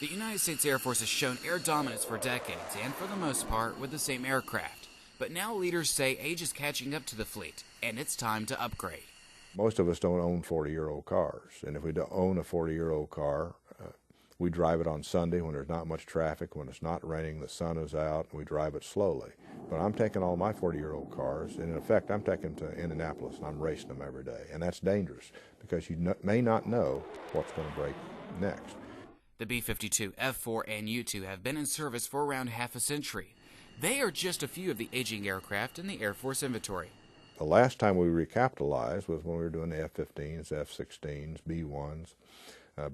The United States Air Force has shown air dominance for decades, and for the most part with the same aircraft. But now leaders say age is catching up to the fleet, and it's time to upgrade. Most of us don't own 40-year-old cars, and if we don't own a 40-year-old car, we drive it on Sunday when there's not much traffic, when it's not raining, the sun is out, and we drive it slowly. But I'm taking all my 40-year-old cars, and in effect, I'm taking them to Indianapolis, and I'm racing them every day. And that's dangerous, because you may not know what's going to break next. The B-52, F-4, and U-2 have been in service for around half a century. They are just a few of the aging aircraft in the Air Force inventory. The last time we recapitalized was when we were doing the F-15s, F-16s, B-1s,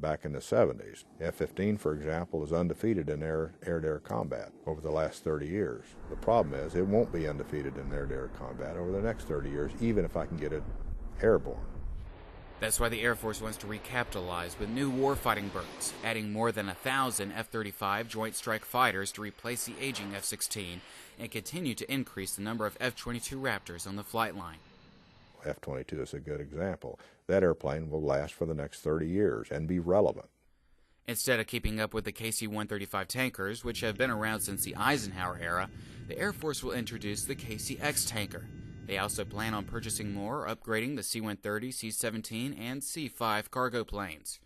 back in the 70s. F-15, for example, is undefeated in air-to-air combat over the last 30 years. The problem is it won't be undefeated in air-to-air combat over the next 30 years, even if I can get it airborne. That's why the Air Force wants to recapitalize with new warfighting birds, adding more than 1,000 F-35 Joint Strike Fighters to replace the aging F-16 and continue to increase the number of F-22 Raptors on the flight line. F-22 is a good example. That airplane will last for the next 30 years and be relevant. Instead of keeping up with the KC-135 tankers, which have been around since the Eisenhower era, the Air Force will introduce the KC-X tanker. They also plan on purchasing more or upgrading the C-130, C-17, and C-5 cargo planes.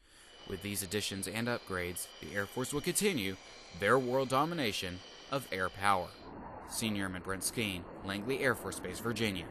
With these additions and upgrades, the Air Force will continue their world domination of air power. Senior Airman Brent Skeen, Langley Air Force Base, Virginia.